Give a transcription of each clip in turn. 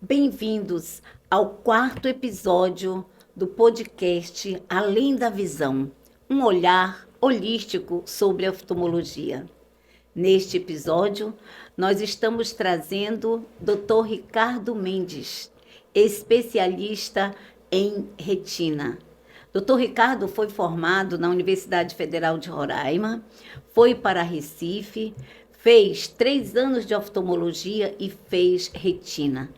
Bem-vindos ao quarto episódio do podcast Além da Visão, um olhar holístico sobre a oftalmologia. Neste episódio, nós estamos trazendo Dr. Ricardo Mendes, especialista em retina. Dr. Ricardo foi formado na Universidade Federal de Roraima, foi para Recife, fez 3 anos de oftalmologia e fez retina.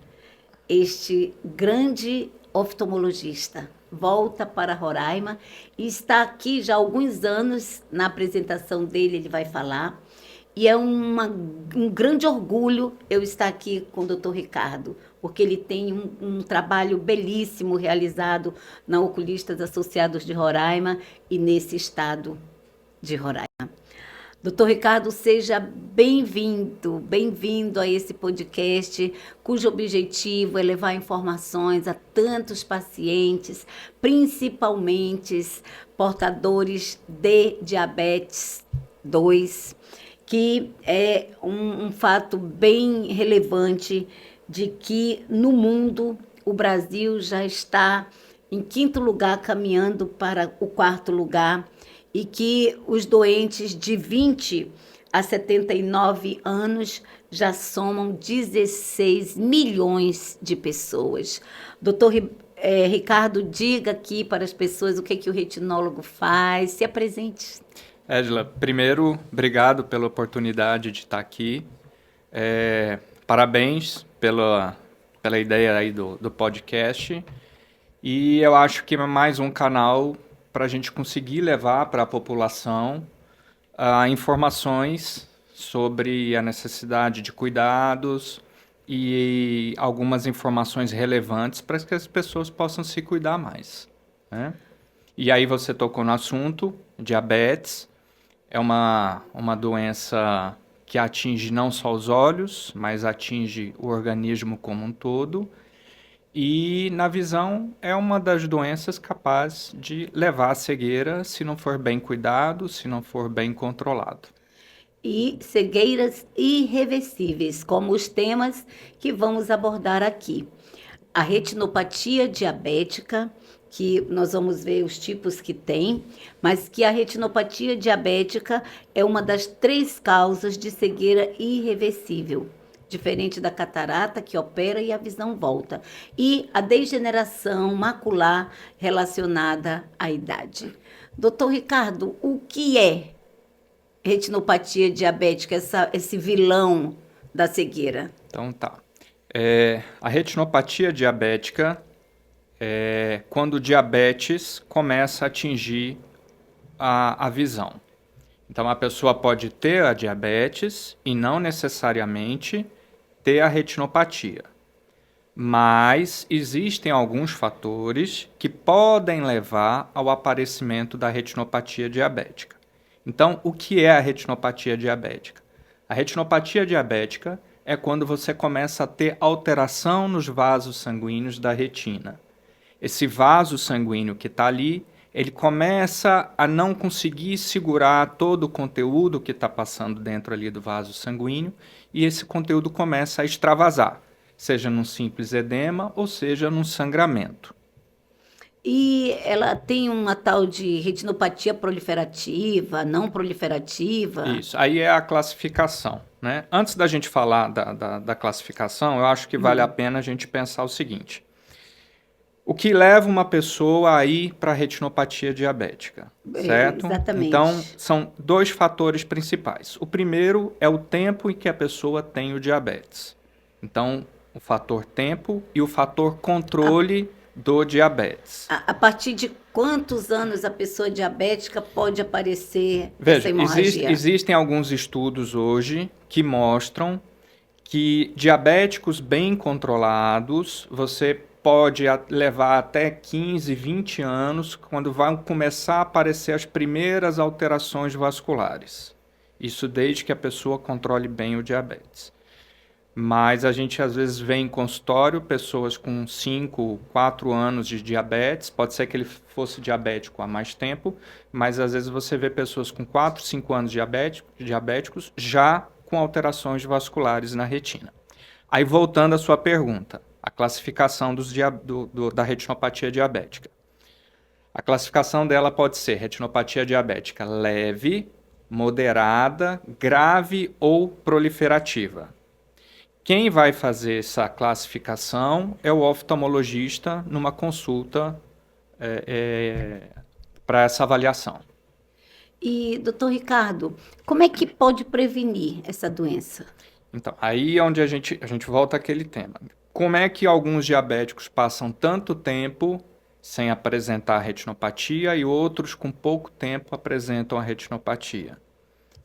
Este grande oftalmologista volta para Roraima e está aqui já há alguns anos. Na apresentação dele ele vai falar. E é um grande orgulho eu estar aqui com o Dr. Ricardo, porque ele tem um trabalho belíssimo realizado na Oculistas Associados de Roraima e nesse estado de Roraima. Doutor Ricardo, seja bem-vindo a esse podcast, cujo objetivo é levar informações a tantos pacientes, principalmente portadores de diabetes 2, que é um fato bem relevante de que no mundo o Brasil já está em 5º lugar, caminhando para o 4º lugar, e que os doentes de 20 a 79 anos já somam 16 milhões de pessoas. Doutor Ricardo, diga aqui para as pessoas o que o retinólogo faz, se apresente. Edila, primeiro, obrigado pela oportunidade de estar aqui. Parabéns pela ideia aí do podcast. E eu acho que é mais um canal para a gente conseguir levar para a população informações sobre a necessidade de cuidados e algumas informações relevantes para que as pessoas possam se cuidar mais, né? E aí você tocou no assunto, diabetes. É uma doença que atinge não só os olhos, mas atinge o organismo como um todo. E na visão é uma das doenças capazes de levar à cegueira se não for bem cuidado, se não for bem controlado. E cegueiras irreversíveis, como os temas que vamos abordar aqui. A retinopatia diabética, que nós vamos ver os tipos que tem, mas que a retinopatia diabética é uma das 3 causas de cegueira irreversível, diferente da catarata, que opera e a visão volta, e a degeneração macular relacionada à idade. Doutor Ricardo, o que é retinopatia diabética, esse vilão da cegueira? Então tá. A retinopatia diabética é quando o diabetes começa a atingir a visão. Então a pessoa pode ter a diabetes e não necessariamente ter a retinopatia. Mas existem alguns fatores que podem levar ao aparecimento da retinopatia diabética. Então, o que é a retinopatia diabética? A retinopatia diabética é quando você começa a ter alteração nos vasos sanguíneos da retina. Esse vaso sanguíneo que está ali, ele começa a não conseguir segurar todo o conteúdo que está passando dentro ali do vaso sanguíneo, e esse conteúdo começa a extravasar, seja num simples edema ou seja num sangramento. E ela tem uma tal de retinopatia proliferativa, não proliferativa? Isso, aí é a classificação, né? Antes da gente falar da classificação, eu acho que vale a pena a gente pensar o seguinte: o que leva uma pessoa a ir para a retinopatia diabética, certo? Exatamente. Então, são 2 fatores principais. O primeiro é o tempo em que a pessoa tem o diabetes. Então, o fator tempo e o fator controle do diabetes. A partir de quantos anos a pessoa diabética pode aparecer essa Veja, hemorragia? existem alguns estudos hoje que mostram que diabéticos bem controlados, você pode levar até 15, 20 anos, quando vão começar a aparecer as primeiras alterações vasculares. Isso desde que a pessoa controle bem o diabetes. Mas a gente às vezes vê em consultório pessoas com 5, 4 anos de diabetes, pode ser que ele fosse diabético há mais tempo, mas às vezes você vê pessoas com 4, 5 anos diabéticos já com alterações vasculares na retina. Aí voltando à sua pergunta, a classificação da retinopatia diabética. A classificação dela pode ser retinopatia diabética leve, moderada, grave ou proliferativa. Quem vai fazer essa classificação é o oftalmologista numa consulta para essa avaliação. E, doutor Ricardo, como é que pode prevenir essa doença? Então, aí é onde a gente volta àquele tema. Como é que alguns diabéticos passam tanto tempo sem apresentar retinopatia e outros com pouco tempo apresentam a retinopatia?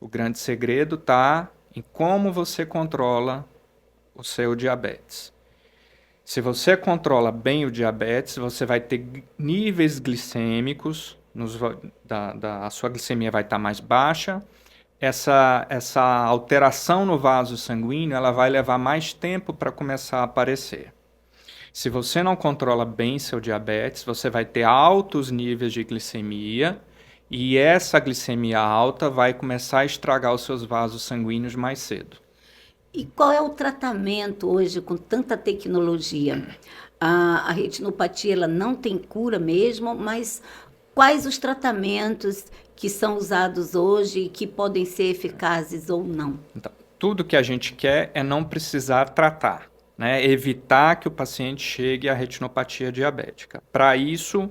O grande segredo está em como você controla o seu diabetes. Se você controla bem o diabetes, você vai ter níveis glicêmicos, a sua glicemia vai estar mais baixa. Essa alteração no vaso sanguíneo ela vai levar mais tempo para começar a aparecer. Se você não controla bem seu diabetes, você vai ter altos níveis de glicemia e essa glicemia alta vai começar a estragar os seus vasos sanguíneos mais cedo. E qual é o tratamento hoje com tanta tecnologia? A retinopatia ela não tem cura mesmo, mas quais os tratamentos que são usados hoje e que podem ser eficazes ou não? Então, tudo que a gente quer é não precisar tratar, né? Evitar que o paciente chegue à retinopatia diabética. Para isso,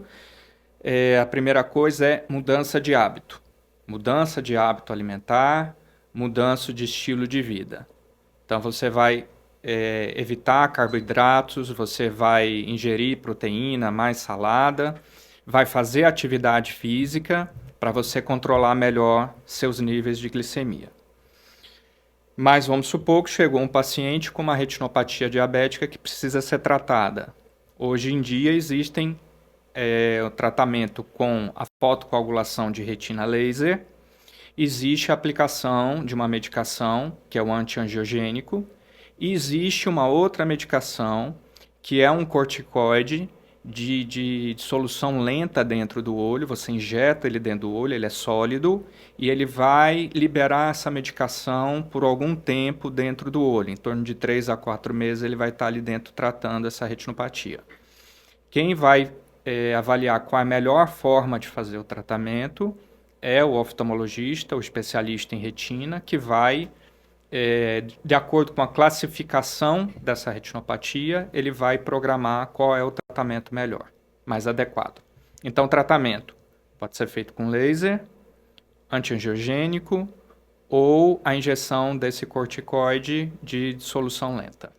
a primeira coisa é mudança de hábito. Mudança de hábito alimentar, mudança de estilo de vida. Então, você vai evitar carboidratos, você vai ingerir proteína, mais salada, vai fazer atividade física para você controlar melhor seus níveis de glicemia. Mas vamos supor que chegou um paciente com uma retinopatia diabética que precisa ser tratada. Hoje em dia existem o tratamento com a fotocoagulação de retina laser, existe a aplicação de uma medicação, que é o antiangiogênico, e existe uma outra medicação, que é um corticoide de solução lenta dentro do olho. Você injeta ele dentro do olho, ele é sólido, e ele vai liberar essa medicação por algum tempo dentro do olho. Em torno de 3 a 4 meses ele vai estar ali dentro tratando essa retinopatia. Quem vai avaliar qual é a melhor forma de fazer o tratamento é o oftalmologista, o especialista em retina, que vai, de acordo com a classificação dessa retinopatia, ele vai programar qual é o tratamento melhor, mais adequado. Então, o tratamento pode ser feito com laser, antiangiogênico ou a injeção desse corticoide de solução lenta.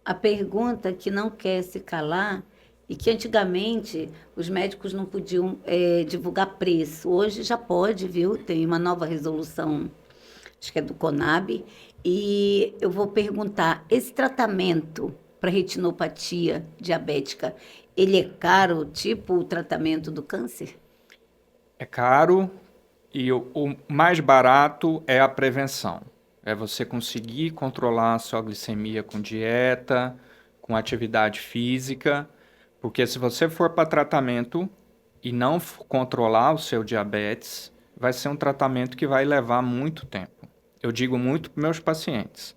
A pergunta que não quer se calar e que antigamente os médicos não podiam divulgar preço. Hoje já pode, viu? Tem uma nova resolução, acho que é do CONAB. E eu vou perguntar, esse tratamento para retinopatia diabética, ele é caro, tipo o tratamento do câncer? É caro e o mais barato é a prevenção. É você conseguir controlar a sua glicemia com dieta, com atividade física. Porque se você for para tratamento e não controlar o seu diabetes, vai ser um tratamento que vai levar muito tempo. Eu digo muito para meus pacientes.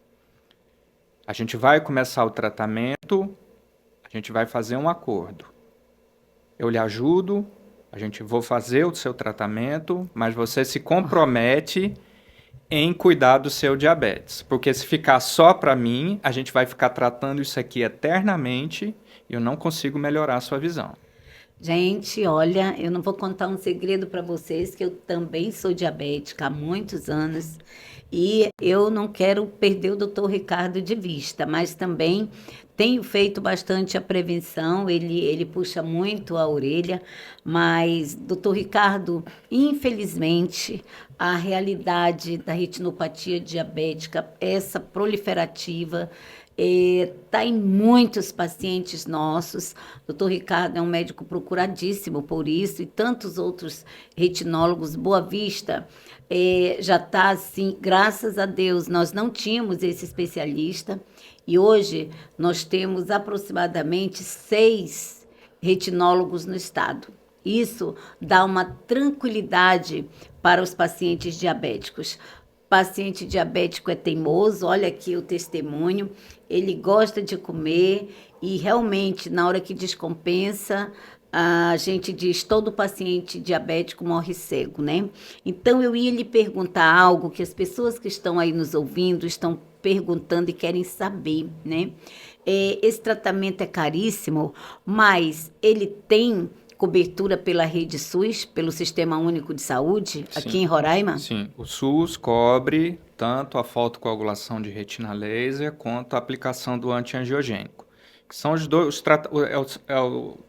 A gente vai começar o tratamento, a gente vai fazer um acordo. Eu lhe ajudo, vou fazer o seu tratamento, mas você se compromete em cuidar do seu diabetes. Porque se ficar só para mim, a gente vai ficar tratando isso aqui eternamente e eu não consigo melhorar a sua visão. Gente, olha, eu não vou contar um segredo para vocês, que eu também sou diabética há muitos anos e eu não quero perder o doutor Ricardo de vista, mas também tenho feito bastante a prevenção, ele puxa muito a orelha, mas, doutor Ricardo, infelizmente, a realidade da retinopatia diabética, essa proliferativa, está em muitos pacientes nossos. Doutor Ricardo é um médico procuradíssimo por isso, e tantos outros retinólogos. Boa Vista já está assim, graças a Deus, nós não tínhamos esse especialista, e hoje nós temos aproximadamente 6 retinólogos no estado. Isso dá uma tranquilidade para os pacientes diabéticos. paciente diabético é teimoso, olha aqui o testemunho, ele gosta de comer e realmente na hora que descompensa, a gente diz todo paciente diabético morre cego, né? Então eu ia lhe perguntar algo que as pessoas que estão aí nos ouvindo estão perguntando e querem saber, né? Esse tratamento é caríssimo, mas ele tem cobertura pela rede SUS, pelo Sistema Único de Saúde, aqui em Roraima? Sim, o SUS cobre tanto a fotocoagulação de retina laser quanto a aplicação do antiangiogênico, que são os dois,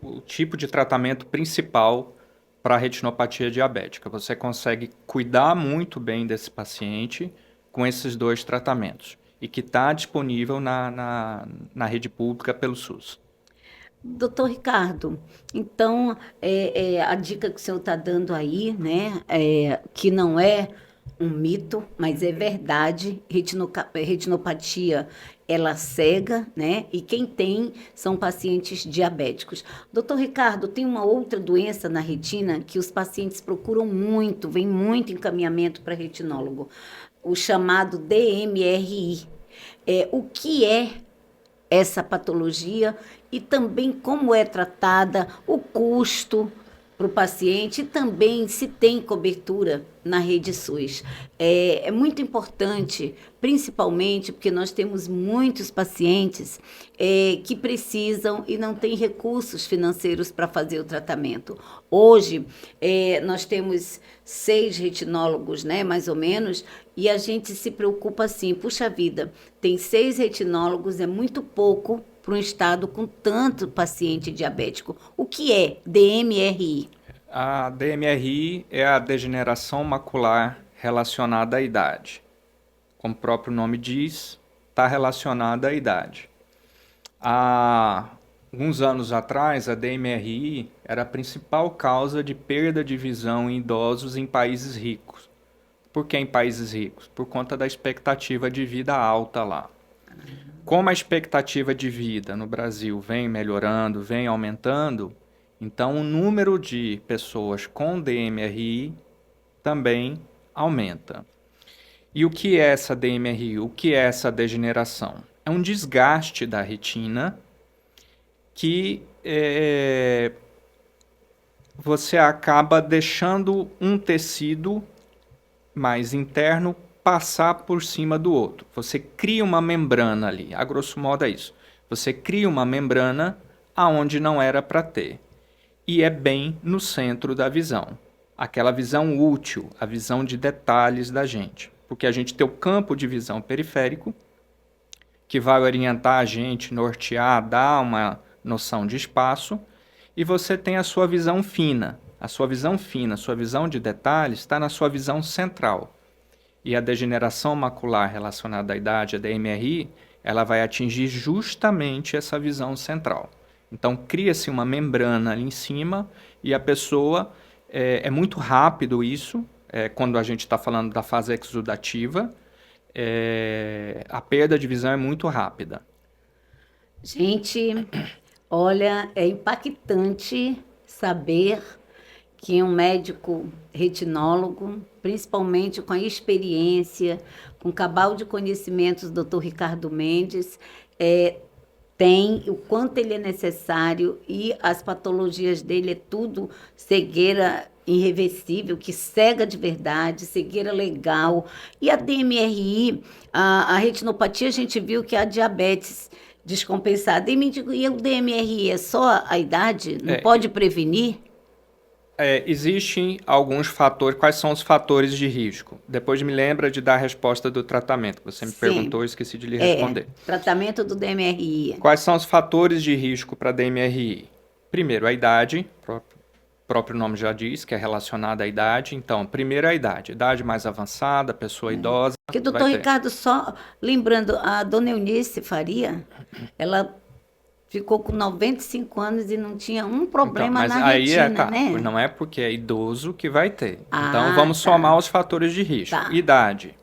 o tipo de tratamento principal para a retinopatia diabética. Você consegue cuidar muito bem desse paciente com esses dois tratamentos e que está disponível na rede pública pelo SUS. Doutor Ricardo, então a dica que o senhor está dando aí, né, que não é um mito, mas é verdade, retinopatia ela cega, né, e quem tem são pacientes diabéticos. Doutor Ricardo, tem uma outra doença na retina que os pacientes procuram muito, vem muito encaminhamento para retinólogo, o chamado DMRI. O que é essa patologia e também como é tratada, o custo para o paciente e também se tem cobertura na rede SUS. É muito importante, principalmente porque nós temos muitos pacientes que precisam e não têm recursos financeiros para fazer o tratamento. Hoje, nós temos 6 retinólogos, né, mais ou menos, e a gente se preocupa assim, puxa vida, tem 6 retinólogos, é muito pouco para um estado com tanto paciente diabético. O que é DMRI? A DMRI é a degeneração macular relacionada à idade. Como o próprio nome diz, está relacionada à idade. Há alguns anos atrás, a DMRI era a principal causa de perda de visão em idosos em países ricos. Por que em países ricos? Por conta da expectativa de vida alta lá. Como a expectativa de vida no Brasil vem melhorando, vem aumentando, então o número de pessoas com DMRI também aumenta. E o que é essa DMRI? O que é essa degeneração? É um desgaste da retina que você acaba deixando um tecido mais interno passar por cima do outro. Você cria uma membrana ali, a grosso modo é isso. Você cria uma membrana aonde não era para ter. E é bem no centro da visão. Aquela visão útil, a visão de detalhes da gente. Porque a gente tem o campo de visão periférico, que vai orientar a gente, nortear, dar uma noção de espaço, e você tem a sua visão fina. A sua visão fina, a sua visão de detalhes está na sua visão central. E a degeneração macular relacionada à idade, a DMRI, ela vai atingir justamente essa visão central. Então, cria-se uma membrana ali em cima e a pessoa, é muito rápido isso, quando a gente está falando da fase exudativa, a perda de visão é muito rápida. Gente, olha, é impactante saber que um médico retinólogo, principalmente com a experiência, com o cabal de conhecimentos do Dr. Ricardo Mendes, tem o quanto ele é necessário e as patologias dele é tudo cegueira irreversível, que cega de verdade, cegueira legal. E a DMRI, a retinopatia, a gente viu que é a diabetes descompensada. E o DMRI é só a idade? Não pode prevenir? Existem alguns fatores. Quais são os fatores de risco? Depois me lembra de dar a resposta do tratamento. Você me perguntou, eu esqueci de lhe responder. Tratamento do DMRI. Quais são os fatores de risco para DMRI? Primeiro, a idade. O próprio nome já diz que é relacionada à idade. Então, primeiro a idade. Idade mais avançada, pessoa idosa. Porque o doutor Ricardo, só lembrando, a dona Eunice Faria, ela ficou com 95 anos e não tinha um problema na retina, né? Não é porque é idoso que vai ter. Então, vamos somar os fatores de risco. Tá. Idade.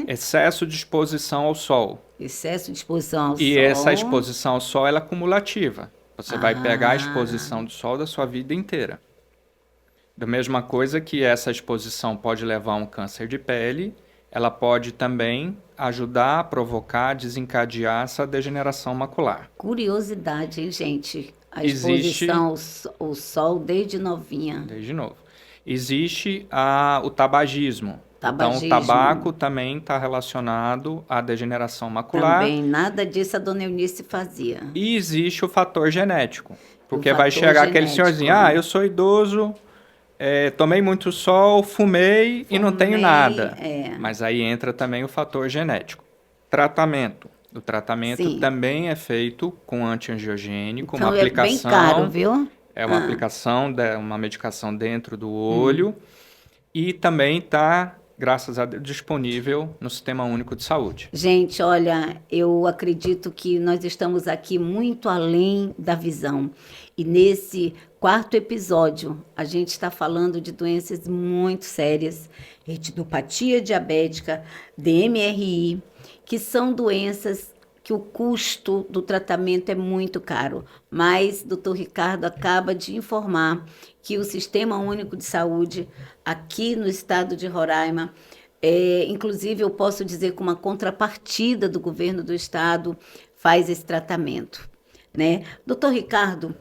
Excesso de exposição ao sol. Excesso de exposição ao sol. E essa exposição ao sol, ela é cumulativa. Você vai pegar a exposição do sol da sua vida inteira. Da mesma coisa que essa exposição pode levar a um câncer de pele, ela pode também ajudar a provocar, desencadear essa degeneração macular. Curiosidade, hein, gente? A Existe, exposição ao sol desde novinha. desde novo, existe o tabagismo. Então, o Tabagismo. tabaco também está relacionado à degeneração macular. Também nada disso a dona Eunice fazia. E existe o fator genético. Porque O vai fator chegar aquele genético, senhorzinho, né? eu sou idoso, tomei muito sol, fumei e não tenho Fumei, nada. é. Mas aí entra também o fator genético. Tratamento. O tratamento Sim. também é feito com antiangiogênico, Então uma é bem aplicação. caro, viu? É uma aplicação, uma medicação dentro do olho. E também está, graças a Deus, disponível no Sistema Único de Saúde. Gente, olha, eu acredito que nós estamos aqui muito além da visão. E nesse quarto episódio, a gente está falando de doenças muito sérias, retinopatia diabética, DMRI, que são doenças que o custo do tratamento é muito caro. Mas Dr. Ricardo acaba de informar que o Sistema Único de Saúde, aqui no estado de Roraima, inclusive eu posso dizer com uma contrapartida do governo do estado, faz esse tratamento, né? Doutor Ricardo,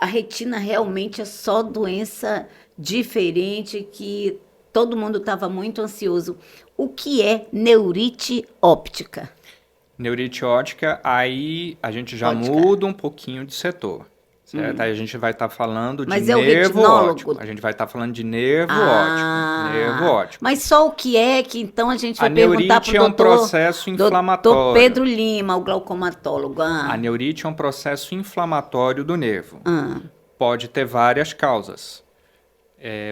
a retina realmente é só doença diferente que todo mundo estava muito ansioso. O que é neurite óptica? Neurite óptica, aí a gente já Óptica. muda um pouquinho de setor, certo? Aí a gente vai estar falando de Mas é o nervo retinólogo? óptico. A gente vai estar falando de nervo Ah, óptico. Nervo óptico. mas só o que é que então a gente vai A perguntar neurite para é o um processo doutor inflamatório. Pedro Lima, o glaucomatólogo. A neurite é um processo inflamatório do nervo. Ah. Pode ter várias causas.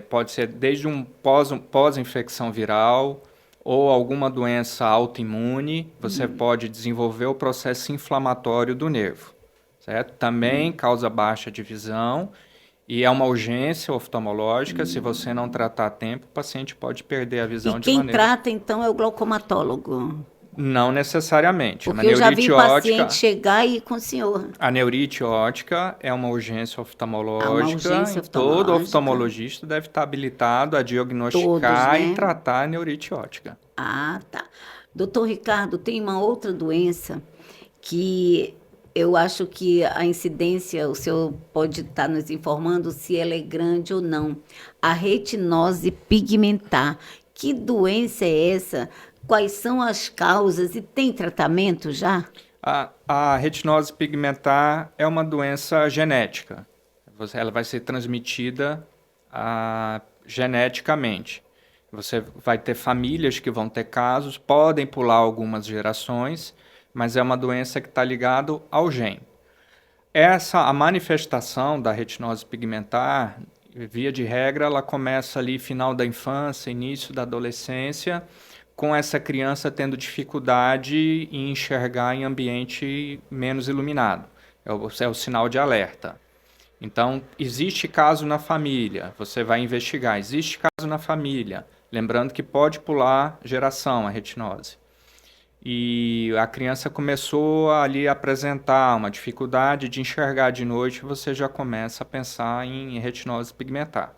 Pode ser desde um pós-infecção viral ou alguma doença autoimune. Você pode desenvolver o processo inflamatório do nervo, certo? Também causa baixa de visão e é uma urgência oftalmológica. Se você não tratar a tempo, o paciente pode perder a visão E de quem maneira... trata então é o glaucomatólogo? Não necessariamente. Porque eu já vi paciente chegar e ir com o senhor. A neurite óptica é uma urgência oftalmológica. Uma urgência E todo oftalmológica. oftalmologista deve estar habilitado a diagnosticar Todos, né? e tratar a neurite óptica. Ah, tá. Doutor Ricardo, tem uma outra doença que eu acho que a incidência, o senhor pode estar nos informando se ela é grande ou não. A retinose pigmentar. Que doença é essa? Quais são as causas e tem tratamento já? A retinose pigmentar é uma doença genética. Ela vai ser transmitida geneticamente. Você vai ter famílias que vão ter casos, podem pular algumas gerações, mas é uma doença que está ligada ao gene. A manifestação da retinose pigmentar, via de regra, ela começa ali final da infância, início da adolescência, com essa criança tendo dificuldade em enxergar em ambiente menos iluminado. É o sinal de alerta. Então, existe caso na família, você vai investigar. Existe caso na família, lembrando que pode pular geração a retinose. E a criança começou ali a apresentar uma dificuldade de enxergar de noite, você já começa a pensar em retinose pigmentar.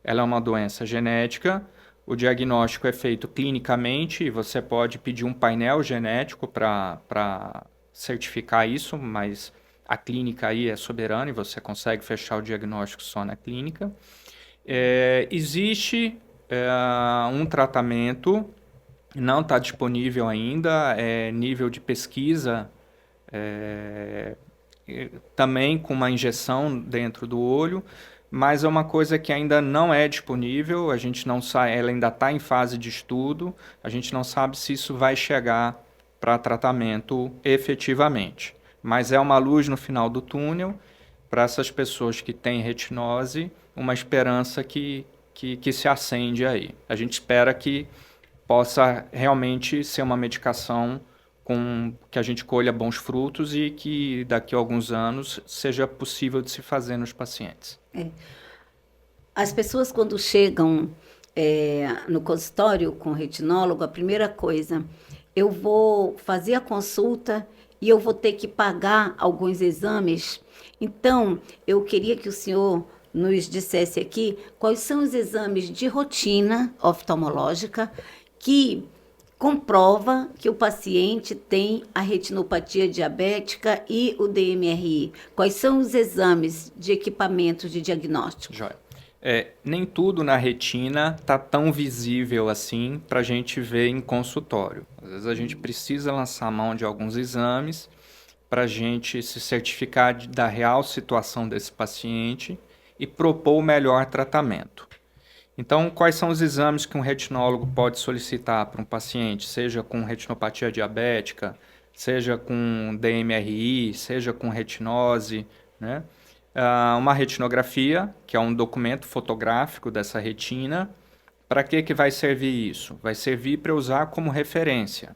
Ela é uma doença genética. O diagnóstico é feito clinicamente e você pode pedir um painel genético para certificar isso, mas a clínica aí é soberana e você consegue fechar o diagnóstico só na clínica. Existe um tratamento, não está disponível ainda, nível de pesquisa, também com uma injeção dentro do olho, mas é uma coisa que ainda não é disponível, a gente não sabe, ela ainda está em fase de estudo, a gente não sabe se isso vai chegar para tratamento efetivamente. Mas é uma luz no final do túnel, para essas pessoas que têm retinose, uma esperança que se acende aí. A gente espera que possa realmente ser uma medicação que a gente colha bons frutos e que daqui a alguns anos seja possível de se fazer nos pacientes. As pessoas quando chegam no consultório com o retinólogo, a primeira coisa, eu vou fazer a consulta e eu vou ter que pagar alguns exames. Então, eu queria que o senhor nos dissesse aqui quais são os exames de rotina oftalmológica que comprova que o paciente tem a retinopatia diabética e o DMRI? Quais são os exames de equipamentos de diagnóstico? Joia. Nem tudo na retina está tão visível assim para a gente ver em consultório. Às vezes a gente precisa lançar mão de alguns exames para a gente se certificar da real situação desse paciente e propor o melhor tratamento. Então, quais são os exames que um retinólogo pode solicitar para um paciente, seja com retinopatia diabética, seja com DMRI, seja com retinose, né? Uma retinografia, que é um documento fotográfico dessa retina. Para que vai servir isso? Vai servir para usar como referência.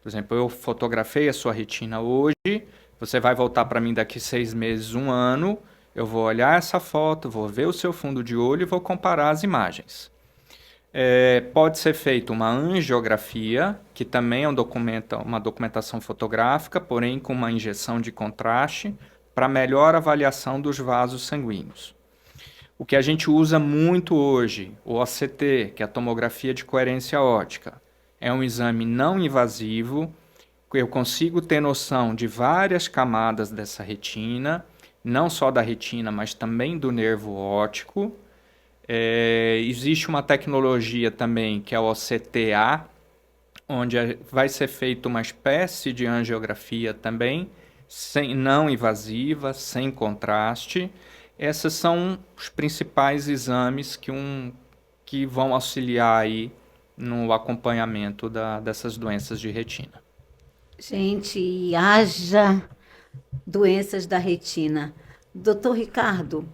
Por exemplo, eu fotografei a sua retina hoje, você vai voltar para mim daqui 6 meses, 1 ano, eu vou olhar essa foto, vou ver o seu fundo de olho e vou comparar as imagens. Pode ser feita uma angiografia, que também é uma documentação fotográfica, porém com uma injeção de contraste, para melhor avaliação dos vasos sanguíneos. O que a gente usa muito hoje, o OCT, que é a tomografia de coerência óptica, é um exame não invasivo, eu consigo ter noção de várias camadas dessa retina, não só da retina, mas também do nervo óptico. Existe uma tecnologia também que é o OCTA, onde vai ser feita uma espécie de angiografia também, não invasiva, sem contraste. Esses são os principais exames que vão auxiliar aí no acompanhamento dessas doenças de retina. Gente, haja doenças da retina. Doutor Ricardo,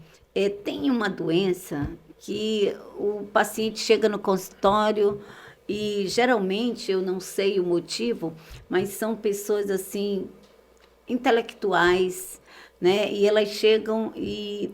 tem uma doença que o paciente chega no consultório e geralmente, eu não sei o motivo, mas são pessoas assim, intelectuais, né? E elas chegam e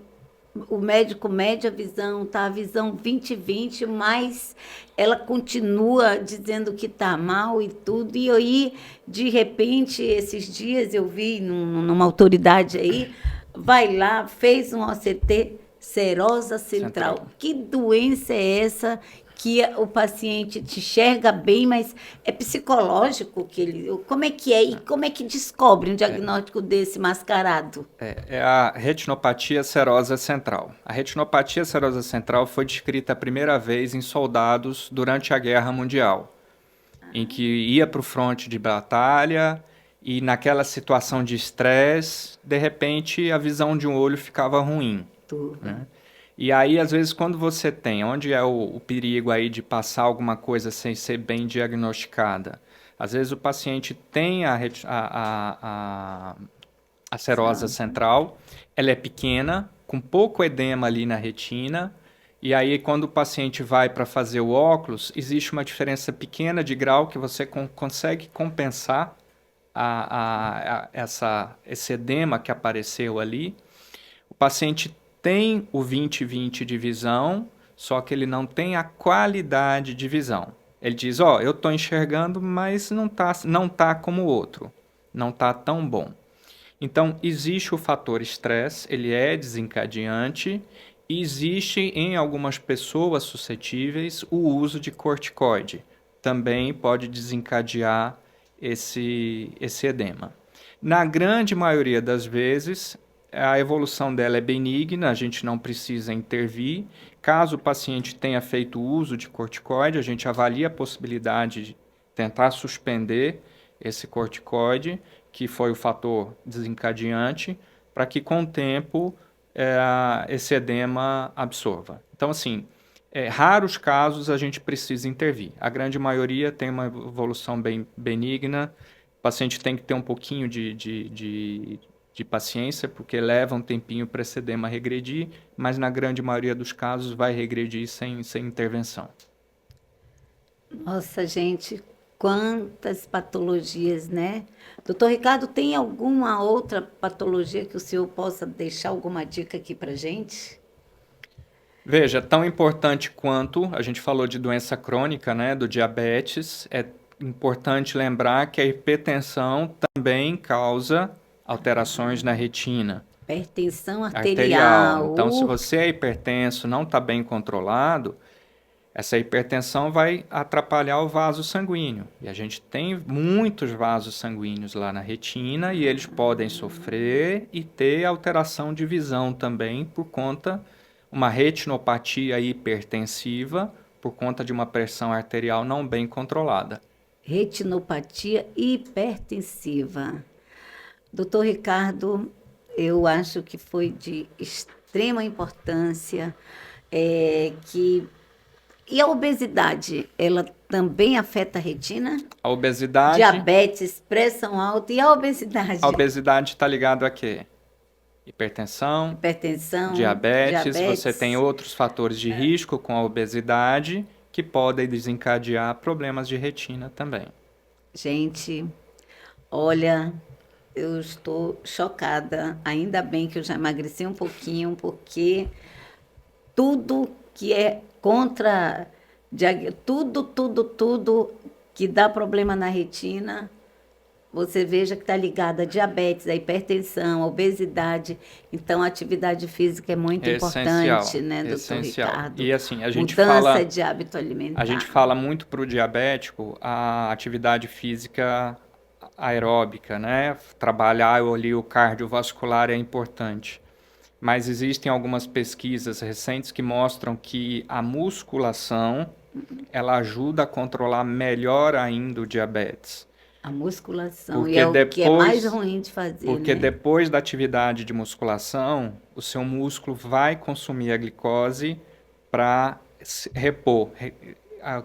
o médico mede a visão, tá? A visão 20/20, mas ela continua dizendo que tá mal e tudo. E aí, de repente, esses dias eu vi numa autoridade aí, vai lá, fez um OCT, serosa central. Que doença é essa que o paciente te enxerga bem, mas é psicológico que ele... Como é que é? E como é que descobre um diagnóstico desse mascarado? É a retinopatia serosa central. A retinopatia serosa central foi descrita a primeira vez em soldados durante a Guerra Mundial, em que ia para o fronte de batalha e naquela situação de estresse, de repente a visão de um olho ficava ruim, né? E aí, às vezes, quando você tem, onde é o perigo aí de passar alguma coisa sem ser bem diagnosticada? Às vezes o paciente tem a serosa central, ela é pequena, com pouco edema ali na retina, e aí quando o paciente vai para fazer o óculos, existe uma diferença pequena de grau que você consegue compensar esse edema que apareceu ali. O paciente tem o 20/20 de visão, só que ele não tem a qualidade de visão. Ele diz, eu estou enxergando, mas não tá como o outro, não está tão bom. Então, existe o fator estresse, ele é desencadeante, e existe em algumas pessoas suscetíveis o uso de corticoide. Também pode desencadear esse edema. Na grande maioria das vezes, a evolução dela é benigna, a gente não precisa intervir. Caso o paciente tenha feito uso de corticoide, a gente avalia a possibilidade de tentar suspender esse corticoide, que foi o fator desencadeante, para que com o tempo esse edema absorva. Então, assim, raros casos a gente precisa intervir. A grande maioria tem uma evolução bem benigna, o paciente tem que ter um pouquinho de paciência, porque leva um tempinho para esse edema regredir, mas na grande maioria dos casos vai regredir sem intervenção. Nossa, gente, quantas patologias, né? Doutor Ricardo, tem alguma outra patologia que o senhor possa deixar alguma dica aqui para gente? Veja, tão importante quanto a gente falou de doença crônica, né, do diabetes, é importante lembrar que a hipertensão também causa alterações na retina. Hipertensão arterial. Então, se você é hipertenso, não está bem controlado, Essa hipertensão vai atrapalhar o vaso sanguíneo. E a gente tem muitos vasos sanguíneos lá na retina e eles podem sofrer e ter alteração de visão também por conta uma retinopatia hipertensiva por conta de uma pressão arterial não bem controlada. Retinopatia hipertensiva. Doutor Ricardo, eu acho que foi de extrema importância que... E a obesidade, ela também afeta a retina? A obesidade... Diabetes, pressão alta e a obesidade? A obesidade está ligada a quê? Hipertensão, diabetes, você tem outros fatores de risco com a obesidade que podem desencadear problemas de retina também. Gente, olha, eu estou chocada. Ainda bem que eu já emagreci um pouquinho, porque tudo que é contra... Tudo que dá problema na retina... Você veja que está ligada a diabetes, a hipertensão, a obesidade. Então, a atividade física é muito importante, né, doutor Ricardo? E assim, a gente mudança de hábito alimentar. A gente fala muito para o diabético a atividade física aeróbica, né? Trabalhar ali o cardiovascular é importante. Mas existem algumas pesquisas recentes que mostram que a musculação, ela ajuda a controlar melhor ainda o diabetes. A musculação, e é o que é mais ruim de fazer, porque né? Depois da atividade de musculação, o seu músculo vai consumir a glicose para repor.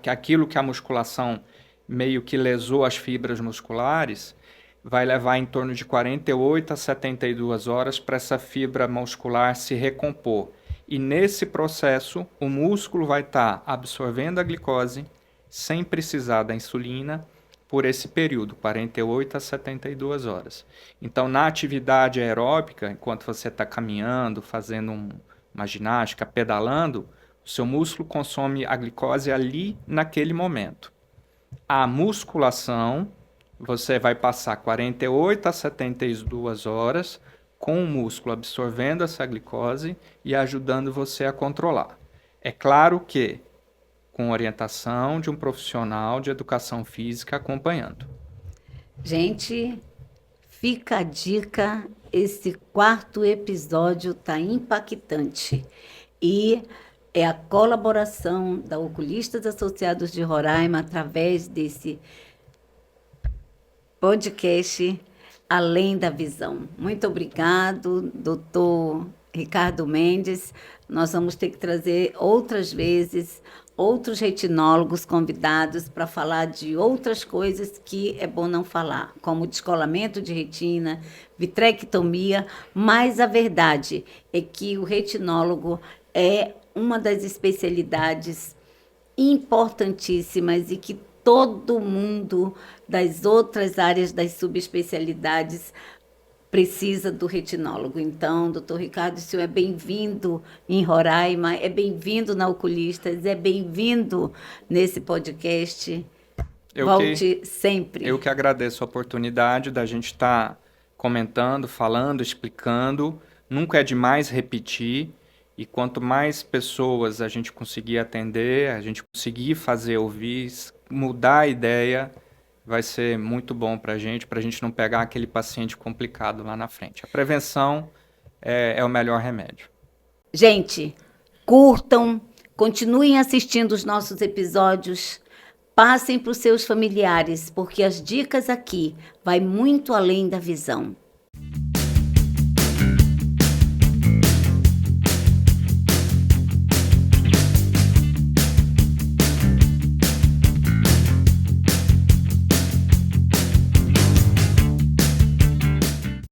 Aquilo que a musculação meio que lesou as fibras musculares, vai levar em torno de 48 a 72 horas para essa fibra muscular se recompor. E nesse processo, o músculo vai estar absorvendo a glicose sem precisar da insulina, por esse período, 48 a 72 horas. Então, na atividade aeróbica, enquanto você está caminhando, fazendo uma ginástica, pedalando, o seu músculo consome a glicose ali naquele momento. A musculação, você vai passar 48 a 72 horas com o músculo absorvendo essa glicose e ajudando você a controlar. É claro que com orientação de um profissional de educação física acompanhando. Gente, fica a dica, esse 4º episódio está impactante. E é a colaboração da Oculistas Associados de Roraima através desse podcast Além da Visão. Muito obrigado, doutor Ricardo Mendes. Nós vamos ter que trazer outras vezes outros retinólogos convidados para falar de outras coisas que é bom não falar, como descolamento de retina, vitrectomia, mas a verdade é que o retinólogo é uma das especialidades importantíssimas e que todo mundo das outras áreas das subespecialidades precisa do retinólogo. Então, doutor Ricardo, o senhor é bem-vindo em Roraima, é bem-vindo na Oculistas, é bem-vindo nesse podcast. Volte sempre. Eu que agradeço a oportunidade da gente estar comentando, falando, explicando. Nunca é demais repetir. E quanto mais pessoas a gente conseguir atender, a gente conseguir fazer ouvir, mudar a ideia, vai ser muito bom para a gente não pegar aquele paciente complicado lá na frente. A prevenção é o melhor remédio. Gente, curtam, continuem assistindo os nossos episódios, passem para os seus familiares, porque as dicas aqui vai muito além da visão.